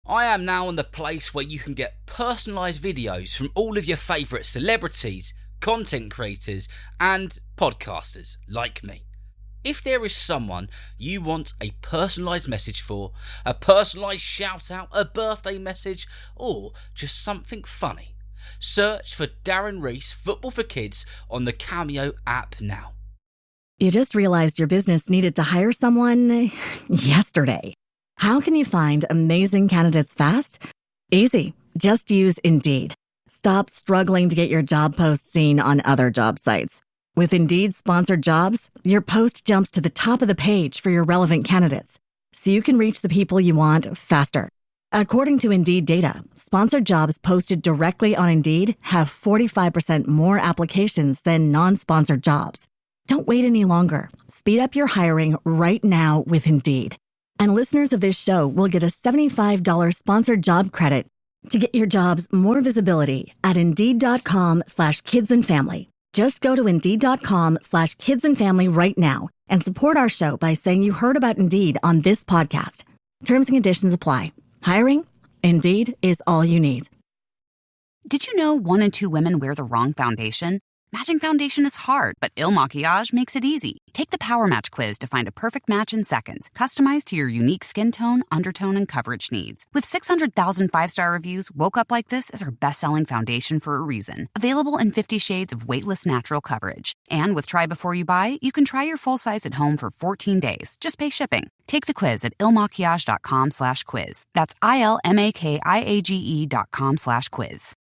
I am now in the place where you can get personalised videos from all of your favourite celebrities, content creators and podcasters like me. If there is someone you want a personalised message for, a personalised shout out, a birthday message or just something funny, search for Darren Rees Football for Kids on the Cameo app now. You just realized your business needed to hire someone yesterday. How can you find amazing candidates fast? Easy. Just use Indeed. Stop struggling to get your job post seen on other job sites. With Indeed sponsored jobs, your post jumps to the top of the page for your relevant candidates, so you can reach the people you want faster. According to Indeed data, sponsored jobs posted directly on Indeed have 45% more applications than non-sponsored jobs. Don't wait any longer. Speed up your hiring right now with Indeed. And listeners of this show will get a $75 sponsored job credit to get your jobs more visibility at Indeed.com/kidsandfamily. Just go to Indeed.com/kidsandfamily right now and support our show by saying you heard about Indeed on this podcast. Terms and conditions apply. Hiring? Indeed is all you need. Did you know 1 in 2 women wear the wrong foundation? Matching foundation is hard, but Il Makiage makes it easy. Take the Power Match quiz to find a perfect match in seconds, customized to your unique skin tone, undertone, and coverage needs. With 600,000 5-star reviews, Woke Up Like This is our best-selling foundation for a reason. Available in 50 shades of weightless natural coverage. And with Try Before You Buy, you can try your full size at home for 14 days. Just pay shipping. Take the quiz at ilmakiage.com/quiz. That's ILMAKIAGE.com/quiz.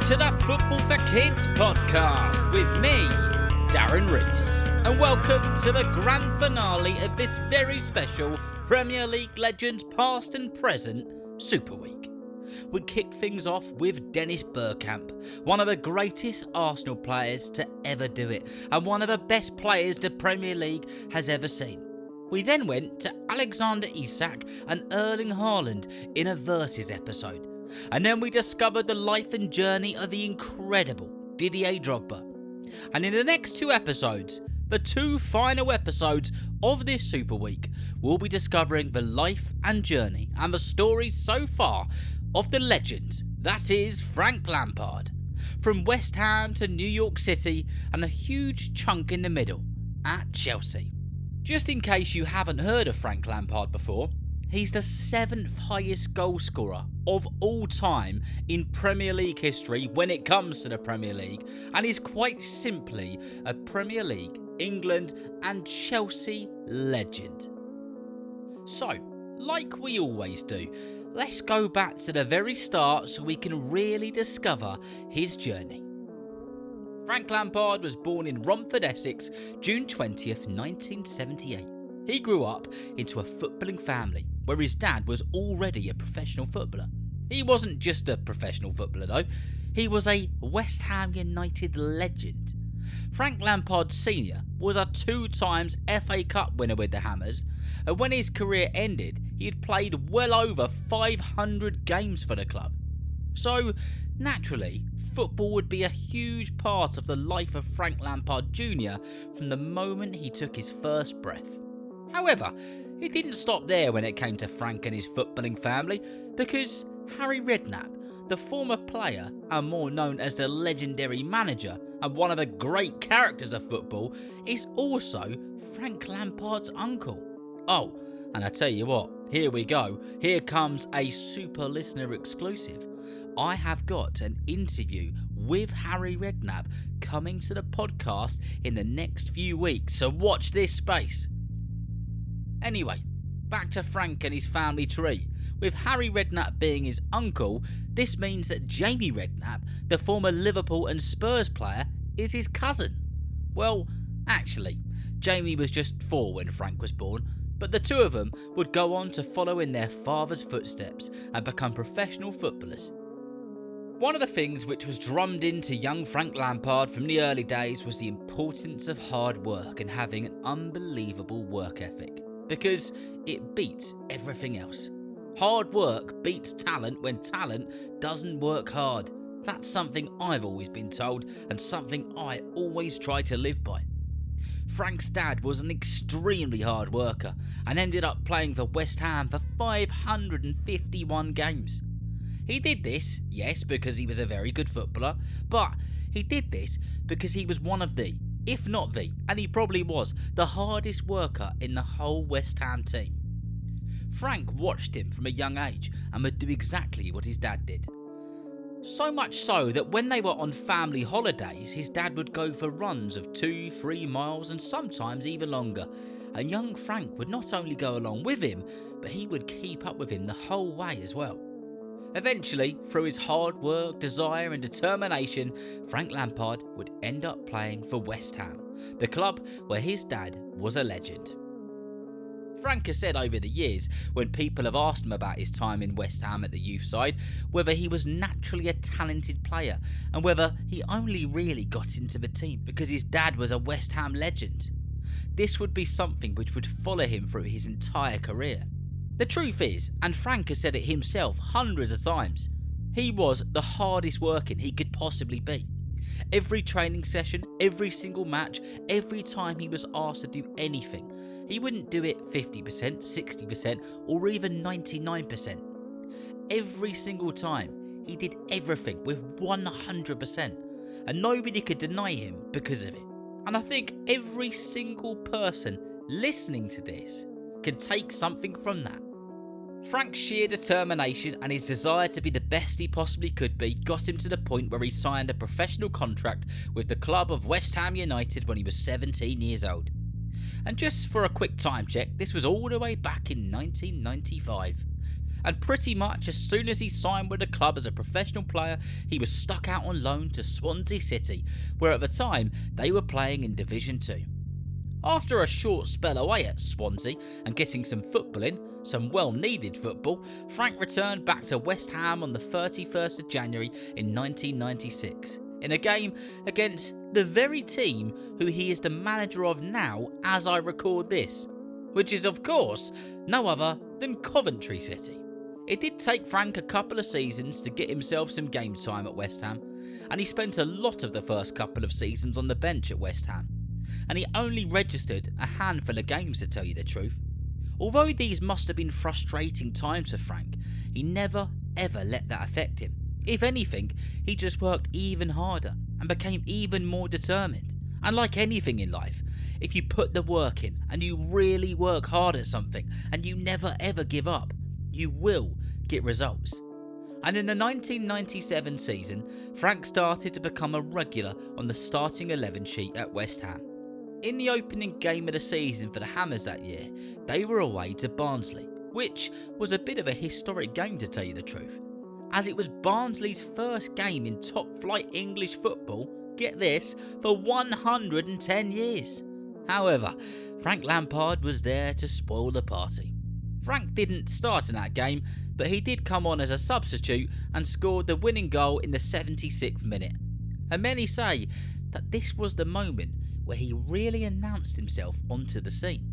To the Football for Kids podcast with me, Darren Rees, and welcome to the grand finale of this very special Premier League Legends past and present Super Week. We kick things off with Dennis Bergkamp, one of the greatest Arsenal players to ever do it, and one of the best players the Premier League has ever seen. We then went to Alexander Isak and Erling Haaland in a Versus episode. And then we discovered the life and journey of the incredible Didier Drogba. And in the next 2 episodes, the 2 final episodes of this Super Week, we'll be discovering the life and journey and the story so far of the legend that is Frank Lampard. From West Ham to New York City and a huge chunk in the middle at Chelsea. Just in case you haven't heard of Frank Lampard before, he's the 7th highest goal scorer of all time in Premier League history when it comes to the Premier League, and is quite simply a Premier League, England and Chelsea legend. So, like we always do, let's go back to the very start so we can really discover his journey. Frank Lampard was born in Romford, Essex, June 20th, 1978. He grew up into a footballing family where his dad was already a professional footballer. He wasn't just a professional footballer though, he was a West Ham United legend. Frank Lampard Sr was a 2 times FA Cup winner with the Hammers, and when his career ended, he had played well over 500 games for the club. So, naturally, football would be a huge part of the life of Frank Lampard Jr from the moment he took his first breath. However, it didn't stop there when it came to Frank and his footballing family, because Harry Redknapp, the former player and more known as the legendary manager and one of the great characters of football, is also Frank Lampard's uncle. Oh, and I tell you what, here we go, here comes a super listener exclusive. I have got an interview with Harry Redknapp coming to the podcast in the next few weeks, so watch this space. Anyway, back to Frank and his family tree. With Harry Redknapp being his uncle, this means that Jamie Redknapp, the former Liverpool and Spurs player, is his cousin. Well, actually, Jamie was just 4 when Frank was born, but the 2 of them would go on to follow in their father's footsteps and become professional footballers. One of the things which was drummed into young Frank Lampard from the early days was the importance of hard work and having an unbelievable work ethic, because it beats everything else. Hard work beats talent when talent doesn't work hard. That's something I've always been told and something I always try to live by. Frank's dad was an extremely hard worker and ended up playing for West Ham for 551 games. He did this, yes, because he was a very good footballer, but he did this because he was one of the, if not the, and he probably was, the hardest worker in the whole West Ham team. Frank watched him from a young age and would do exactly what his dad did. So much so that when they were on family holidays, his dad would go for runs of 2-3 miles and sometimes even longer. And young Frank would not only go along with him, but he would keep up with him the whole way as well. Eventually, through his hard work, desire and determination, Frank Lampard would end up playing for West Ham, the club where his dad was a legend. Frank has said over the years, when people have asked him about his time in West Ham at the youth side, whether he was naturally a talented player and whether he only really got into the team because his dad was a West Ham legend. This would be something which would follow him through his entire career. The truth is, and Frank has said it himself hundreds of times, he was the hardest working he could possibly be. Every training session, every single match, every time he was asked to do anything, he wouldn't do it 50%, 60% or even 99%. Every single time, he did everything with 100% and nobody could deny him because of it. And I think every single person listening to this can take something from that. Frank's sheer determination and his desire to be the best he possibly could be got him to the point where he signed a professional contract with the club of West Ham United when he was 17 years old. And just for a quick time check, this was all the way back in 1995. And pretty much as soon as he signed with the club as a professional player, he was stuck out on loan to Swansea City, where at the time they were playing in Division 2. After a short spell away at Swansea and getting some football in, some well-needed football, Frank returned back to West Ham on the 31st of January in 1996, in a game against the very team who he is the manager of now as I record this, which is of course no other than Coventry City. It did take Frank a couple of seasons to get himself some game time at West Ham, and he spent a lot of the first couple of seasons on the bench at West Ham, and he only registered a handful of games to tell you the truth. Although these must have been frustrating times for Frank, he never ever let that affect him. If anything, he just worked even harder and became even more determined. And like anything in life, if you put the work in and you really work hard at something and you never ever give up, you will get results. And in the 1997 season, Frank started to become a regular on the starting 11 sheet at West Ham. In the opening game of the season for the Hammers that year, they were away to Barnsley, which was a bit of a historic game to tell you the truth, as it was Barnsley's first game in top flight English football, get this, for 110 years. However, Frank Lampard was there to spoil the party. Frank didn't start in that game, but he did come on as a substitute and scored the winning goal in the 76th minute. And many say that this was the moment where he really announced himself onto the scene.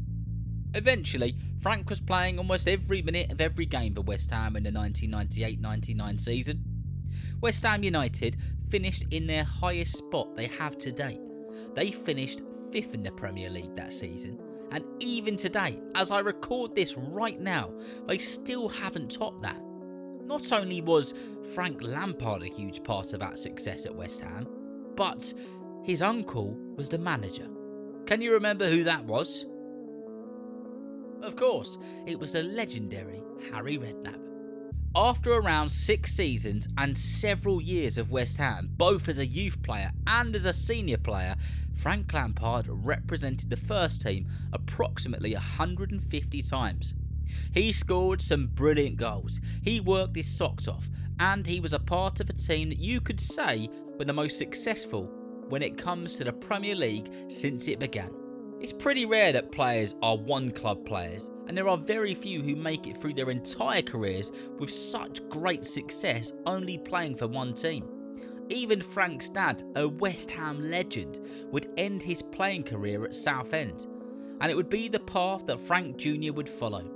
Eventually, Frank was playing almost every minute of every game for West Ham in the 1998-99 season. West Ham United finished in their highest spot they have to date. They finished 5th in the Premier League that season, and even today, as I record this right now, they still haven't topped that. Not only was Frank Lampard a huge part of that success at West Ham, but his uncle was the manager. Can you remember who that was? Of course, it was the legendary Harry Redknapp. After around 6 seasons and several years of West Ham, both as a youth player and as a senior player, Frank Lampard represented the first team approximately 150 times. He scored some brilliant goals, he worked his socks off, and he was a part of a team that you could say were the most successful when it comes to the Premier League since it began. It's pretty rare that players are one-club players, and there are very few who make it through their entire careers with such great success only playing for one team. Even Frank's dad, a West Ham legend, would end his playing career at Southend, and it would be the path that Frank Jr. would follow,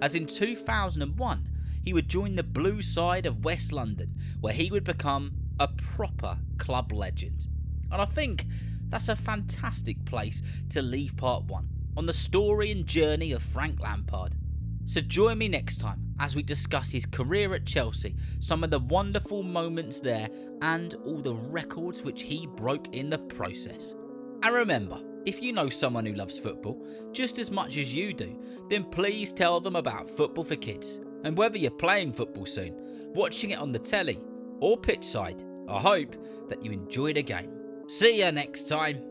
as in 2001 he would join the blue side of West London, where he would become a proper club legend. And I think that's a fantastic place to leave part 1 on the story and journey of Frank Lampard. So join me next time as we discuss his career at Chelsea, some of the wonderful moments there and all the records which he broke in the process. And remember, if you know someone who loves football just as much as you do, then please tell them about Football for Kids. And whether you're playing football soon, watching it on the telly or pitch side, I hope that you enjoy the game. See ya next time.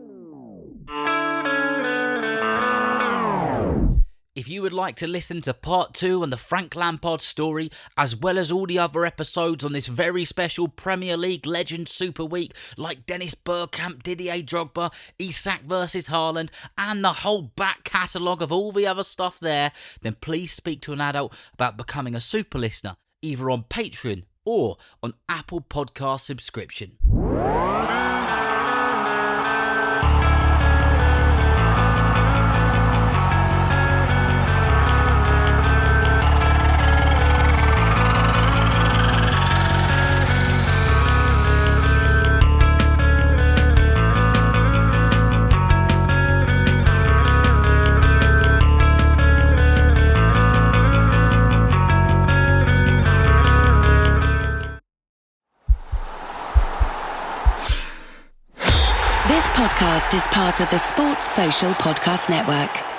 If you would like to listen to part 2 on the Frank Lampard story, as well as all the other episodes on this very special Premier League Legend Super Week, like Dennis Bergkamp, Didier Drogba, Isak versus Haaland, and the whole back catalogue of all the other stuff there, then please speak to an adult about becoming a super listener, either on Patreon or on Apple Podcast subscription. This podcast is part of the Sports Social Podcast Network.